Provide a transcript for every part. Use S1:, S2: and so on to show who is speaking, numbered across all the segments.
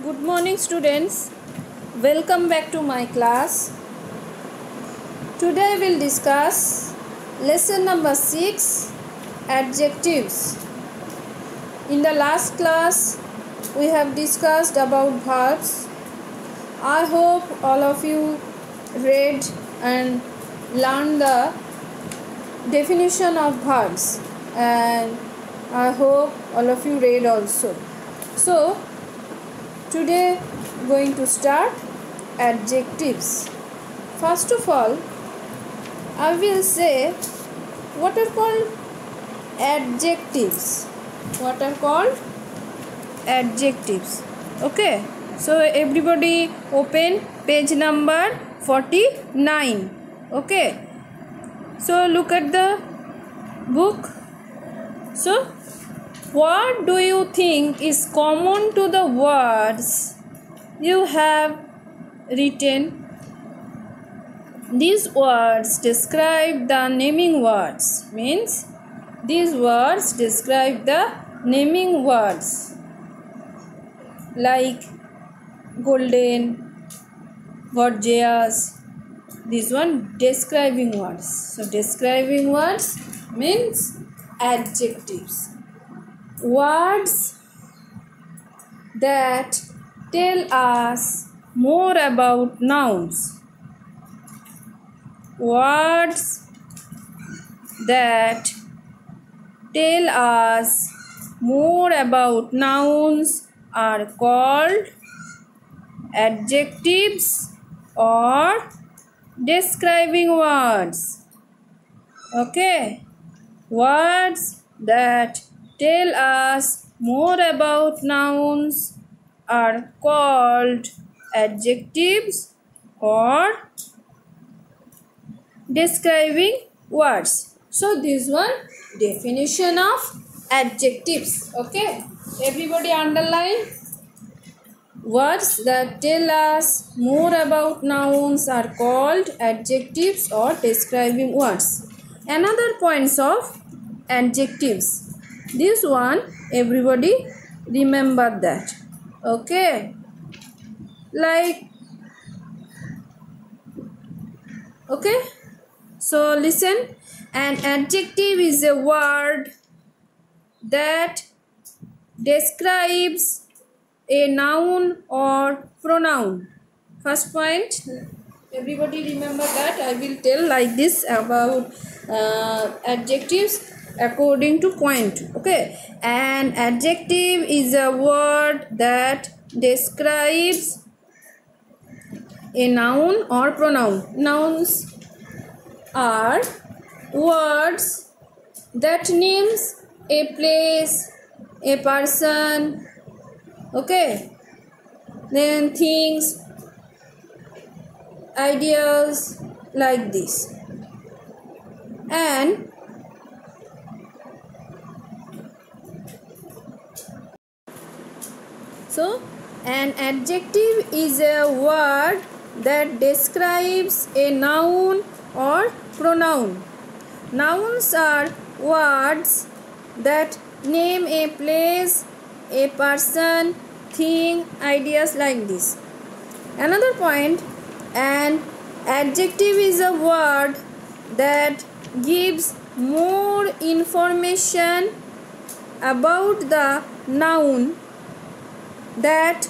S1: Good morning students, welcome back to my class. Today I will discuss lesson number 6, adjectives. In the last class we have discussed about verbs. I hope all of you read and learned the definition of verbs, and I hope all of you read also. So today going to start adjectives. First of all, I will say what are called adjectives. What are called adjectives? Okay, so everybody open page number 49. Okay, so look at the book. So what do you think is common to the words you have written? These words describe the naming words. Means these words describe the naming words like golden, gorgeous. This one describing words. So describing words means adjectives. Words that tell us more about nouns. Words that tell us more about nouns are called adjectives or describing words. Okay, words that tell us more about nouns are called adjectives or describing words. So this one definition of adjectives. Okay, everybody underline. Words that tell us more about nouns are called adjectives or describing words. Another points of adjectives. This one everybody remember that. Okay, like, okay, so listen. An adjective is a word that describes a noun or pronoun. First point, everybody remember that. I will tell like this about adjectives according to point. Okay, an adjective is a word that describes a noun or pronoun. Nouns are words that names a place, a person, okay, then things, ideas, like this. And so an adjective is a word that describes a noun or pronoun. Nouns are words that name a place, a person, thing, ideas, like this. Another point, an adjective is a word that gives more information about the noun that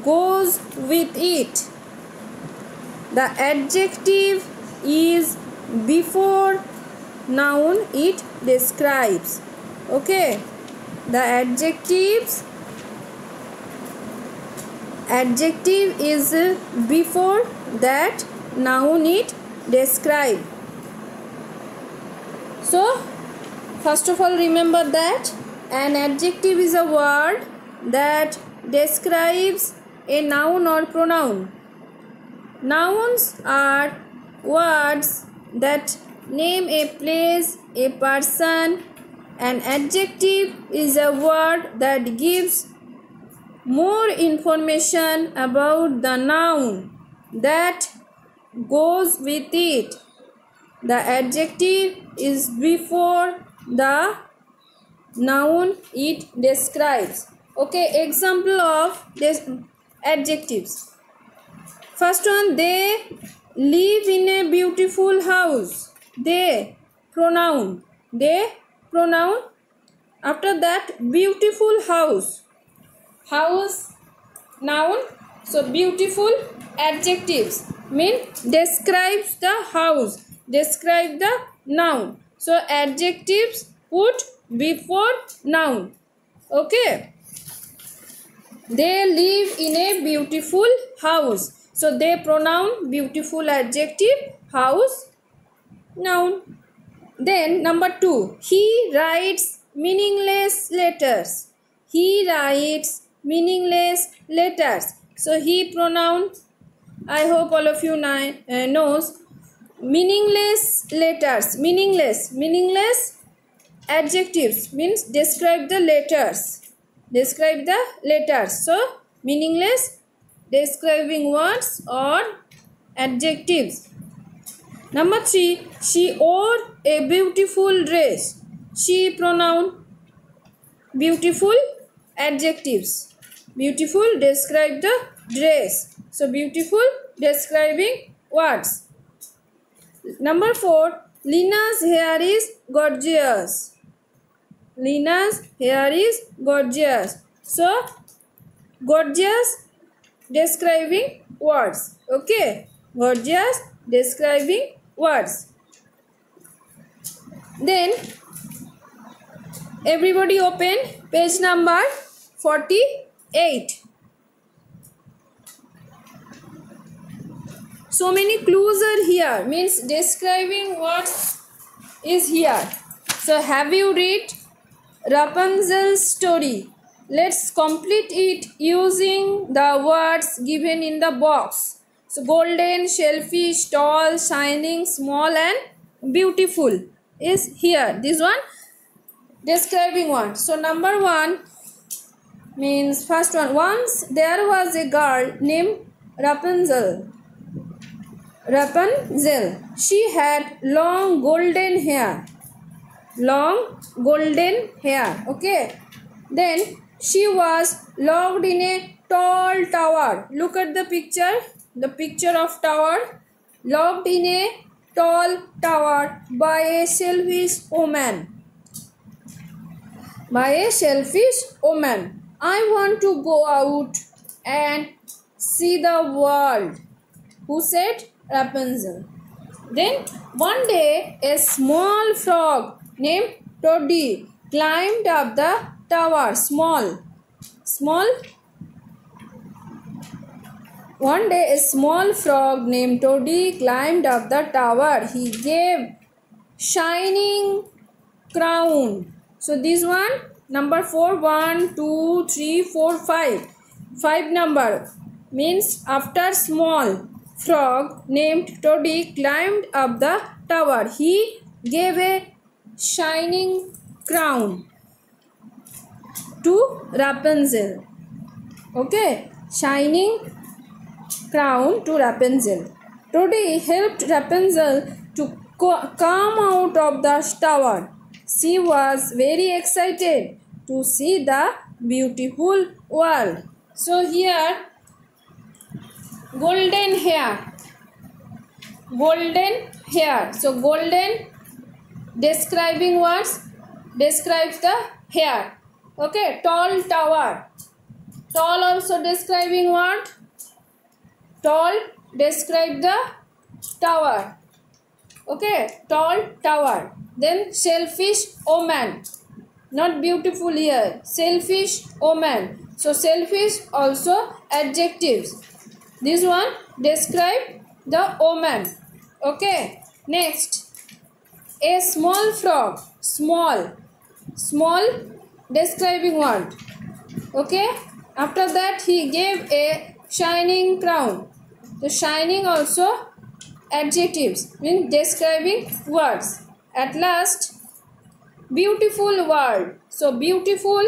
S1: goes with it. The adjective is before noun it describes. Okay, the adjective is before that noun it describes. So first of all remember that an adjective is a word that describes a noun or pronoun. Nouns are words that name a place, a person. An adjective is a word that gives more information about the noun that goes with it. The adjective is before the noun it describes. Okay, example of this adjectives. First one, they live in a beautiful house. They, pronoun. They, pronoun. After that, beautiful house. House, noun. So beautiful, adjectives mean describes the house, describe the noun. So adjectives put before noun. Okay. They live in a beautiful house. So they, pronoun, beautiful, adjective, house, noun. Then number 2, he writes meaningless letters. He writes meaningless letters. So he, pronoun. I hope all of you knows meaningless letters. Meaningless adjectives means describe the letters. Describe the letters. So meaningless describing words or adjectives. Number 3, she wore a beautiful dress. She, pronoun. Beautiful, adjectives. Beautiful, describe the dress. So beautiful, describing words. Number 4, Lina's hair is gorgeous. Lina's hair is gorgeous. So gorgeous, describing words. Okay, gorgeous, describing words. Then everybody open page number 48. So many clues are here, means describing words is here. So have you read Rapunzel's story? Let's complete it using the words given in the box. So golden, shellfish, tall, shining, small and beautiful is here. This one describing one. So number 1 means first one. Once there was a girl named Rapunzel. Rapunzel. She had long golden hair. Long golden hair. Okay. Then she was locked in a tall tower. Look at the picture. The picture of tower. Locked in a tall tower by a selfish woman. By a selfish woman. I want to go out and see the world. Who said? Rapunzel. Then one day a small frog named Toddy climbed up the tower. Small. One day a small frog named Toddy climbed up the tower. He gave shining crown. So this one number 4, 1, 2, 3, 4, 5. 5 number means after small frog named Toddy climbed up the tower. He gave a shining crown to Rapunzel. Okay, shining crown to Rapunzel. Toddy helped Rapunzel to come out of the tower. She was very excited to see the beautiful world. So here golden hair. Golden hair. So golden describing words describes the hair. Okay, tall tower. Tall also describing word. Tall describe the tower. Okay, tall tower. Then selfish woman. Not beautiful here. Selfish woman. So selfish also adjectives. This one describe the woman. Okay. Next. A small frog. Small describing word. Okay. After that he gave a shining crown. The shining also adjectives means describing words. At last beautiful world. So beautiful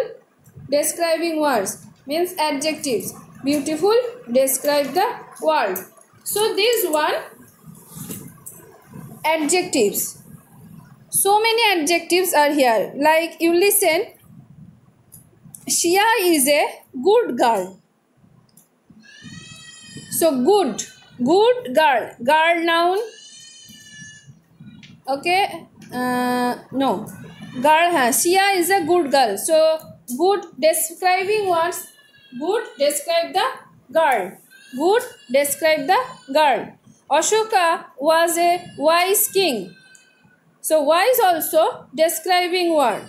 S1: describing words means adjectives. Beautiful describe the world. So this one adjectives. So many adjectives are here. Like you listen. Shia is a good girl. So good, good girl, girl noun. Okay, no, girl. Shia is a good girl. So good describing words. Good describe the girl. Good describe the girl. Ashoka was a wise king. So wise also describing word.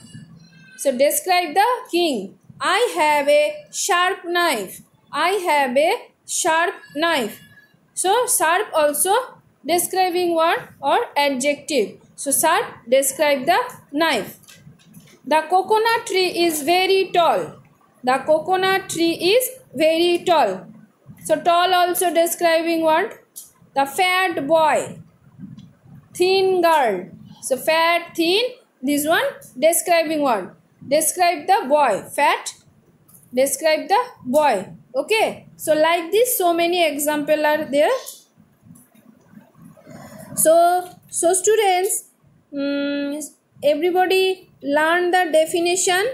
S1: So describe the king. I have a sharp knife. I have a sharp knife. So sharp also describing word or adjective. So sharp describe the knife. The coconut tree is very tall. The coconut tree is very tall. So tall also describing word. The fat boy. Thin girl. So fat, thin, this one describing word. Describe the boy. Fat, describe the boy. Okay, so like this so many examples are there. So students, everybody learn the definition.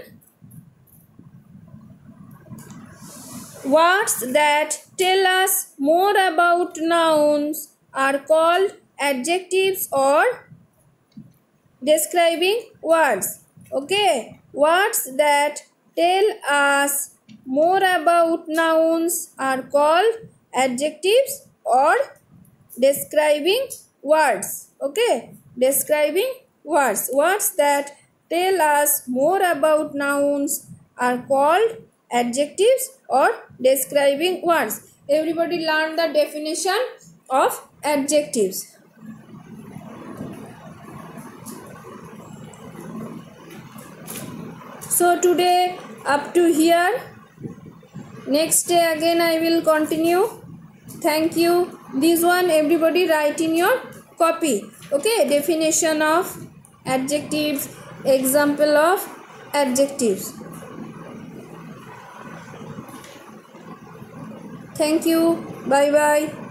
S1: Words that tell us more about nouns are called adjectives or describing words. Okay, words that tell us more about nouns are called adjectives or describing words. Okay, describing words. Words that tell us more about nouns are called adjectives or describing words. Everybody learn the definition of adjectives. So today up to here. Next day again I will continue. Thank you. This one everybody write in your copy. Okay, definition of adjectives, example of adjectives. Thank you. Bye bye.